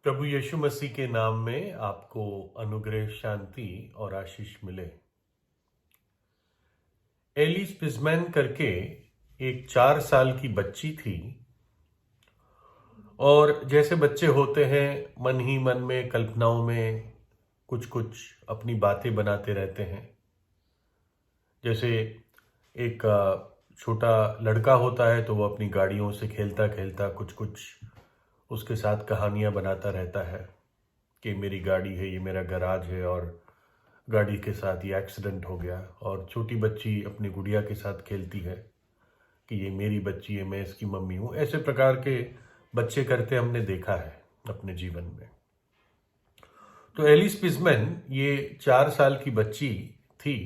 प्रभु यीशु मसीह के नाम में आपको अनुग्रह, शांति और आशीष मिले। एलिस पिज़मैन करके एक 4 साल की बच्ची थी और जैसे बच्चे होते हैं मन ही मन में कल्पनाओं में कुछ कुछ अपनी बातें बनाते रहते हैं। जैसे एक छोटा लड़का होता है तो वो अपनी गाड़ियों से खेलता खेलता कुछ कुछ उसके साथ कहानियां बनाता रहता है कि मेरी गाड़ी है, ये मेरा गैराज है और गाड़ी के साथ ये एक्सीडेंट हो गया। और छोटी बच्ची अपनी गुड़िया के साथ खेलती है कि ये मेरी बच्ची है, मैं इसकी मम्मी हूँ। ऐसे प्रकार के बच्चे करते हमने देखा है अपने जीवन में। तो एलिस पिज़मैन ये 4 साल की बच्ची थी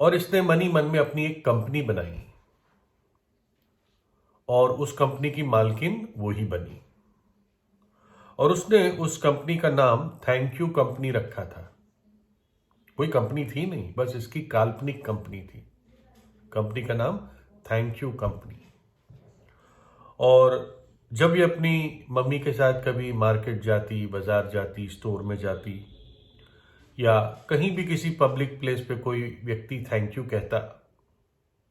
और इसने मन ही मन में अपनी एक कंपनी बनाई और उस कंपनी की मालकिन वो ही बनी। और उसने उस कंपनी का नाम थैंक यू कंपनी रखा था। कोई कंपनी थी नहीं, बस इसकी काल्पनिक कंपनी थी। कंपनी का नाम थैंक यू कंपनी। और जब ये अपनी मम्मी के साथ कभी मार्केट जाती, बाजार जाती, स्टोर में जाती या कहीं भी किसी पब्लिक प्लेस पे कोई व्यक्ति थैंक यू कहता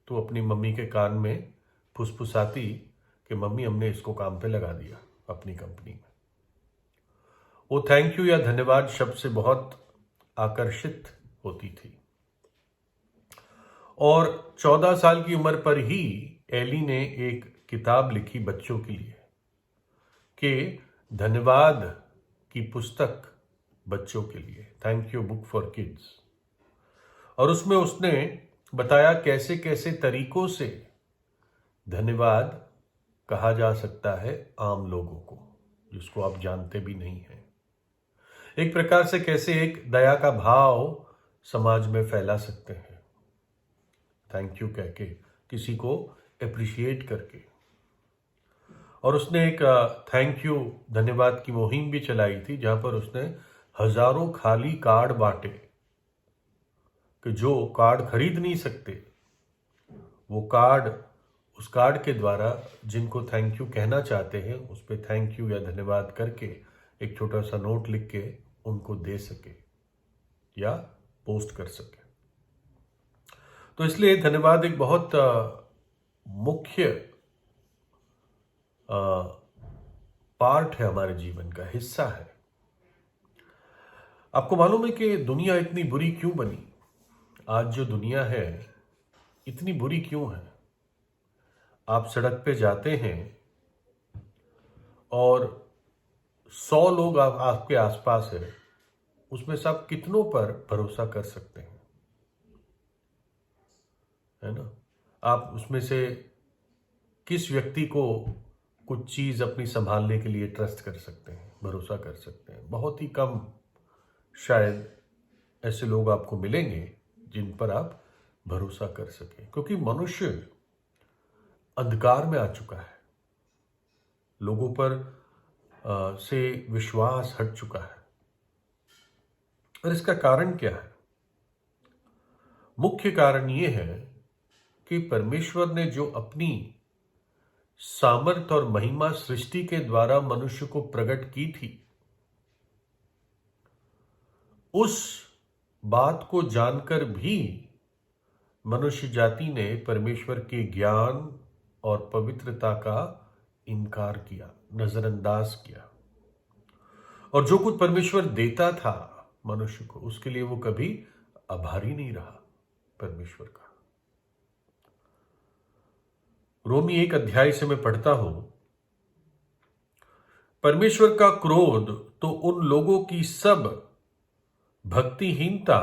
तो अपनी मम्मी के कान में फुसफुसाती कि मम्मी हमने इसको काम पे लगा दिया अपनी कंपनी में। वो थैंक यू या धन्यवाद शब्द से बहुत आकर्षित होती थी। और 14 साल की उम्र पर ही एली ने एक किताब लिखी बच्चों के लिए कि धन्यवाद की पुस्तक बच्चों के लिए, thank you book for kids. और उसमें उसने बताया कैसे कैसे तरीकों से धन्यवाद कहा जा सकता है आम लोगों को, जिसको आप जानते भी नहीं हैं। एक प्रकार से कैसे एक दया का भाव समाज में फैला सकते हैं थैंक यू कह के, किसी को अप्रिशिएट करके। और उसने एक थैंक यू धन्यवाद की मुहिम भी चलाई थी जहां पर उसने हजारों खाली कार्ड बांटे कि जो कार्ड खरीद नहीं सकते वो कार्ड, उस कार्ड के द्वारा जिनको थैंक यू कहना चाहते हैं उस पर थैंक यू या धन्यवाद करके एक छोटा सा नोट लिख के उनको दे सके या पोस्ट कर सके। तो इसलिए धन्यवाद एक बहुत मुख्य पार्ट है, हमारे जीवन का हिस्सा है। आपको मालूम है कि दुनिया इतनी बुरी क्यों बनी? आज जो दुनिया है इतनी बुरी क्यों है? आप सड़क पे जाते हैं और 100 लोग आपके आसपास है, उसमें से आप कितनों पर भरोसा कर सकते हैं? है ना? आप उसमें से किस व्यक्ति को कुछ चीज अपनी संभालने के लिए ट्रस्ट कर सकते हैं, भरोसा कर सकते हैं? बहुत ही कम शायद ऐसे लोग आपको मिलेंगे जिन पर आप भरोसा कर सके, क्योंकि मनुष्य अंधकार में आ चुका है। लोगों पर से विश्वास हट चुका है। और इसका कारण क्या है? मुख्य कारण यह है कि परमेश्वर ने जो अपनी सामर्थ और महिमा सृष्टि के द्वारा मनुष्य को प्रकट की थी, उस बात को जानकर भी मनुष्य जाति ने परमेश्वर के ज्ञान और पवित्रता का इनकार किया, नजरअंदाज किया। और जो कुछ परमेश्वर देता था मनुष्य को, उसके लिए वो कभी आभारी नहीं रहा परमेश्वर का। रोमी 1 अध्याय से मैं पढ़ता हूं, परमेश्वर का क्रोध तो उन लोगों की सब भक्तिहीनता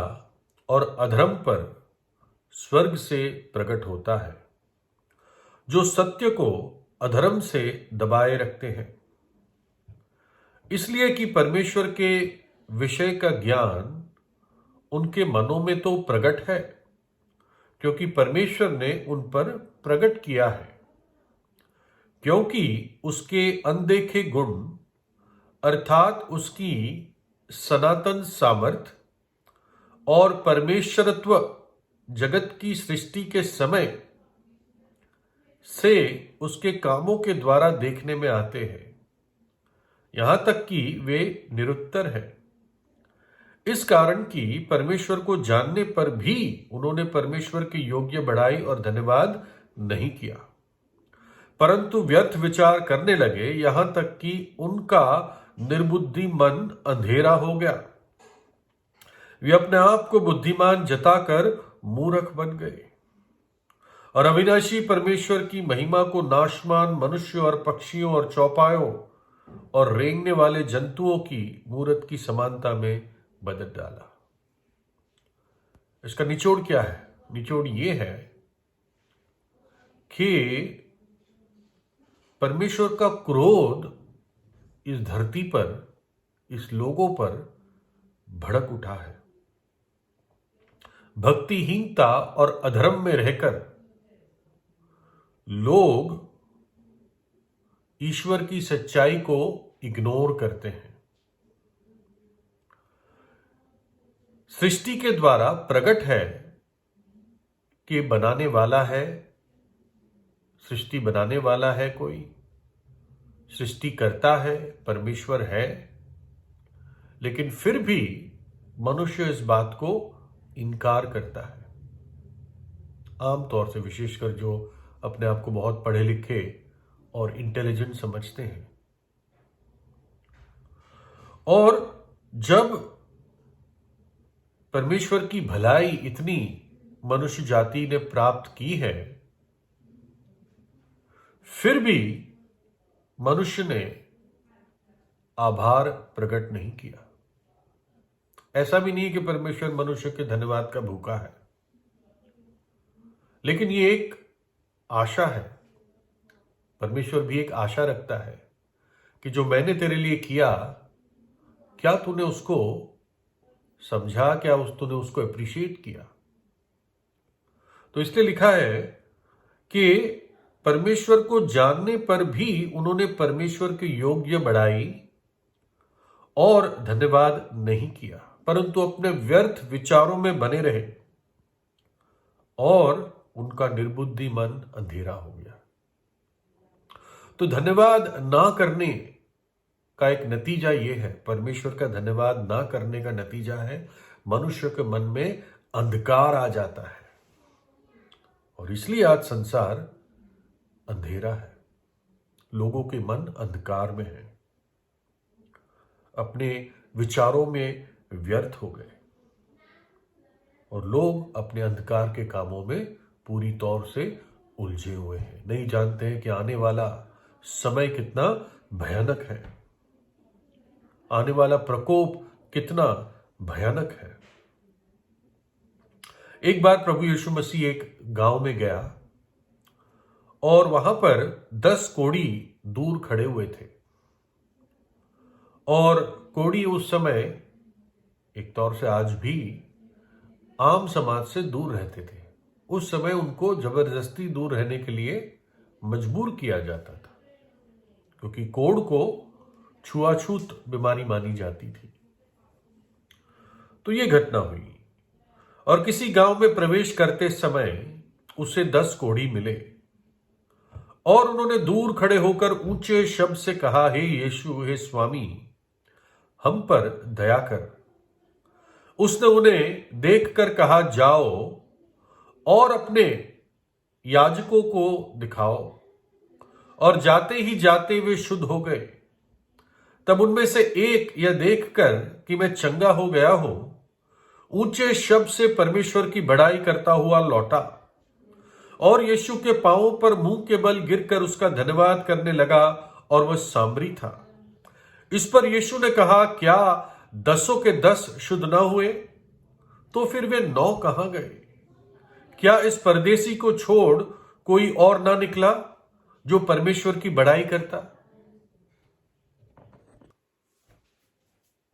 और अधर्म पर स्वर्ग से प्रकट होता है, जो सत्य को अधर्म से दबाए रखते हैं। इसलिए कि परमेश्वर के विषय का ज्ञान उनके मनों में तो प्रकट है, क्योंकि परमेश्वर ने उन पर प्रकट किया है। क्योंकि उसके अनदेखे गुण अर्थात उसकी सनातन सामर्थ और परमेश्वरत्व जगत की सृष्टि के समय से उसके कामों के द्वारा देखने में आते हैं। यहां तक कि वे निरुत्तर है। इस कारण कि परमेश्वर को जानने पर भी उन्होंने परमेश्वर के योग्य बड़ाई और धन्यवाद नहीं किया, परंतु व्यर्थ विचार करने लगे, यहां तक कि उनका निर्बुद्धि मन अंधेरा हो गया। वे अपने आप को बुद्धिमान जताकर मूर्ख बन गए और अविनाशी परमेश्वर की महिमा को नाशमान मनुष्य और पक्षियों और चौपायों और रेंगने वाले जंतुओं की मूर्त की समानता में बदल डाला। इसका निचोड़ क्या है? निचोड़ ये है कि परमेश्वर का क्रोध इस धरती पर, इस लोगों पर भड़क उठा है। भक्तिहीनता और अधर्म में रहकर लोग ईश्वर की सच्चाई को इग्नोर करते हैं। सृष्टि के द्वारा प्रकट है कि बनाने वाला है, सृष्टि बनाने वाला है, कोई सृष्टि करता है, परमेश्वर है, लेकिन फिर भी मनुष्य इस बात को इनकार करता है। आमतौर से, विशेषकर जो अपने आप को बहुत पढ़े लिखे और इंटेलिजेंट समझते हैं। और जब परमेश्वर की भलाई इतनी मनुष्य जाति ने प्राप्त की है, फिर भी मनुष्य ने आभार प्रकट नहीं किया। ऐसा भी नहीं कि परमेश्वर मनुष्य के धन्यवाद का भूखा है, लेकिन ये एक आशा है। परमेश्वर भी एक आशा रखता है कि जो मैंने तेरे लिए किया, क्या तूने उसको समझा, क्या तूने उसको अप्रिशिएट किया? तो इसलिए लिखा है कि परमेश्वर को जानने पर भी उन्होंने परमेश्वर के योग्य बड़ाई और धन्यवाद नहीं किया, परंतु अपने व्यर्थ विचारों में बने रहे और उनका निर्बुद्धि मन अंधेरा हो गया। तो धन्यवाद ना करने का एक नतीजा यह है, परमेश्वर का धन्यवाद ना करने का नतीजा है मनुष्य के मन में अंधकार आ जाता है। और इसलिए आज संसार अंधेरा है, लोगों के मन अंधकार में है, अपने विचारों में व्यर्थ हो गए और लोग अपने अंधकार के कामों में पूरी तौर से उलझे हुए हैं। नहीं जानते हैं कि आने वाला समय कितना भयानक है, आने वाला प्रकोप कितना भयानक है। एक बार प्रभु यीशु मसीह एक गांव में गया और वहां पर 10 कोढ़ी दूर खड़े हुए थे। और कोढ़ी उस समय, एक तौर से आज भी, आम समाज से दूर रहते थे। उस समय उनको जबरदस्ती दूर रहने के लिए मजबूर किया जाता था, क्योंकि कोढ़ को छुआछूत बीमारी मानी जाती थी। तो यह घटना हुई और किसी गांव में प्रवेश करते समय उसे 10 कोढ़ी मिले और उन्होंने दूर खड़े होकर ऊंचे शब्द से कहा, हे यीशु, हे स्वामी, हम पर दया कर। उसने उन्हें देखकर कहा, जाओ और अपने याजकों को दिखाओ। और जाते ही जाते वे शुद्ध हो गए। तब उनमें से एक यह देखकर कि मैं चंगा हो गया हूं, ऊंचे शब्द से परमेश्वर की बड़ाई करता हुआ लौटा और यीशु के पांवों पर मुंह के बल गिरकर उसका धन्यवाद करने लगा, और वह सामरी था। इस पर यीशु ने कहा, क्या 10 के 10 शुद्ध न हुए? तो फिर वे 9 कहां गए? क्या इस परदेसी को छोड़ कोई और ना निकला जो परमेश्वर की बड़ाई करता?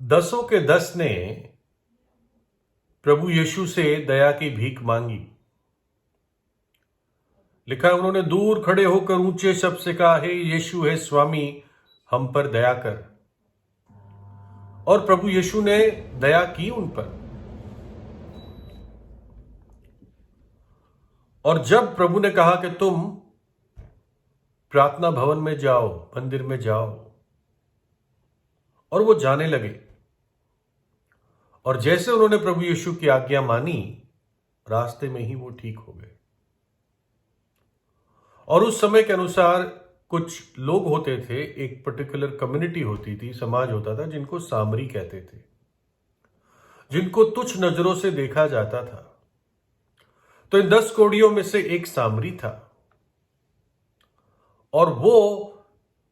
10 के 10 ने प्रभु यीशु से दया की भीख मांगी। लिखा है, उन्होंने दूर खड़े होकर ऊंचे शब्द से कहा, हे यीशु, हे स्वामी, हम पर दया कर। और प्रभु यीशु ने दया की उन पर। और जब प्रभु ने कहा कि तुम प्रार्थना भवन में जाओ, मंदिर में जाओ, और वो जाने लगे। और जैसे उन्होंने प्रभु यीशु की आज्ञा मानी, रास्ते में ही वो ठीक हो गए। और उस समय के अनुसार कुछ लोग होते थे, एक पर्टिकुलर कम्युनिटी होती थी, समाज होता था, जिनको सामरी कहते थे, जिनको तुच्छ नजरों से देखा जाता था। तो इन 10 कोढ़ियों में से एक सामरी था, और वो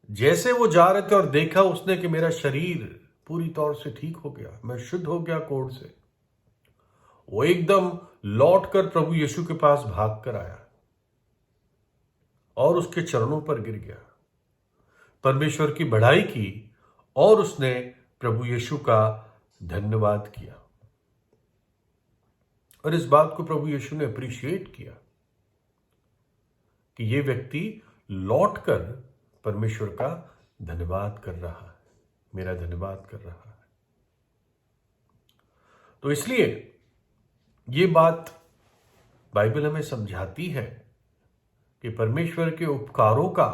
जैसे वो जा रहे थे और देखा उसने कि मेरा शरीर पूरी तौर से ठीक हो गया, मैं शुद्ध हो गया कोढ़ से, वो एकदम लौटकर प्रभु यीशु के पास भाग कर आया और उसके चरणों पर गिर गया, परमेश्वर की बढ़ाई की और उसने प्रभु यीशु का धन्यवाद किया। और इस बात को प्रभु यीशु ने अप्रिशिएट किया कि ये व्यक्ति लौटकर परमेश्वर का धन्यवाद कर रहा है, मेरा धन्यवाद कर रहा है। तो इसलिए ये बात बाइबल हमें समझाती है कि परमेश्वर के उपकारों का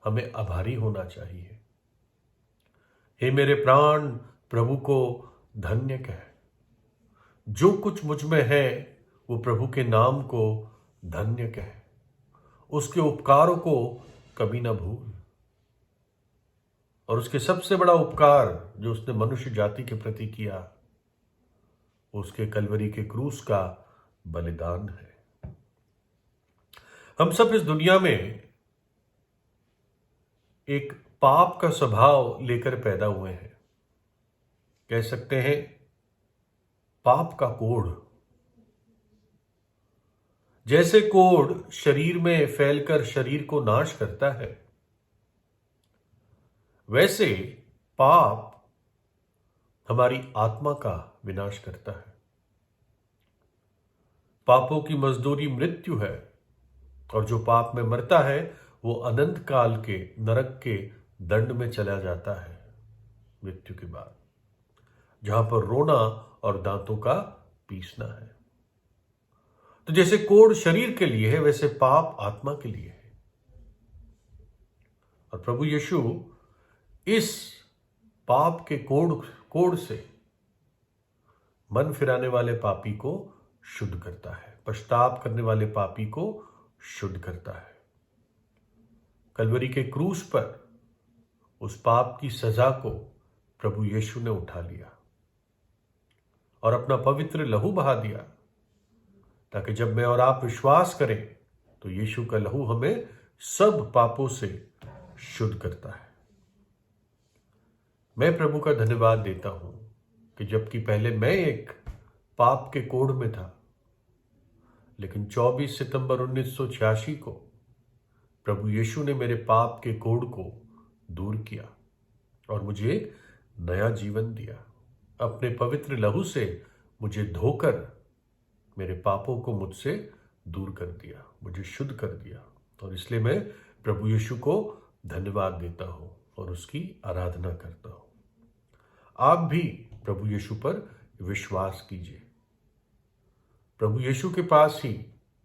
हमें आभारी होना चाहिए। हे मेरे प्राण प्रभु को धन्य कह, जो कुछ मुझ में है वो प्रभु के नाम को धन्य कह, उसके उपकारों को कभी ना भूल। और उसके सबसे बड़ा उपकार जो उसने मनुष्य जाति के प्रति किया, उसके कलवरी के क्रूस का बलिदान है। हम सब इस दुनिया में एक पाप का स्वभाव लेकर पैदा हुए हैं, कह सकते हैं पाप का कोढ़। जैसे कोढ़ शरीर में फैलकर शरीर को नाश करता है, वैसे पाप हमारी आत्मा का विनाश करता है। पापों की मजदूरी मृत्यु है, और जो पाप में मरता है वो अनंत काल के नरक के दंड में चला जाता है मृत्यु के बाद, जहां पर रोना और दांतों का पीसना है। तो जैसे कोढ़ शरीर के लिए है, वैसे पाप आत्मा के लिए है। और प्रभु यीशु इस पाप के कोढ़ से मन फिराने वाले पापी को शुद्ध करता है, पश्चाताप करने वाले पापी को शुद्ध करता है। कलवरी के क्रूस पर उस पाप की सजा को प्रभु यीशु ने उठा लिया और अपना पवित्र लहू बहा दिया, ताकि जब मैं और आप विश्वास करें तो यीशु का लहू हमें सब पापों से शुद्ध करता है। मैं प्रभु का धन्यवाद देता हूं कि जबकि पहले मैं एक पाप के कोढ़ में था, लेकिन 24 सितंबर 1986 को प्रभु यीशु ने मेरे पाप के कोढ़ को दूर किया और मुझे एक नया जीवन दिया। अपने पवित्र लहू से मुझे धोकर मेरे पापों को मुझसे दूर कर दिया, मुझे शुद्ध कर दिया। और इसलिए मैं प्रभु यीशु को धन्यवाद देता हूं और उसकी आराधना करता हूं। आप भी प्रभु यीशु पर विश्वास कीजिए। प्रभु यीशु के पास ही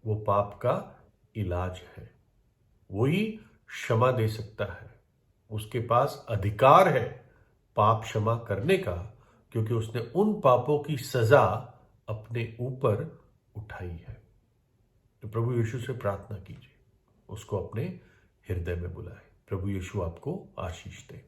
वो पाप का इलाज है, वो ही क्षमा दे सकता है। उसके पास अधिकार है पाप क्षमा करने का, क्योंकि उसने उन पापों की सजा अपने ऊपर उठाई है। तो प्रभु यीशु से प्रार्थना कीजिए, उसको अपने हृदय में बुलाएं। प्रभु यीशु आपको आशीष दे।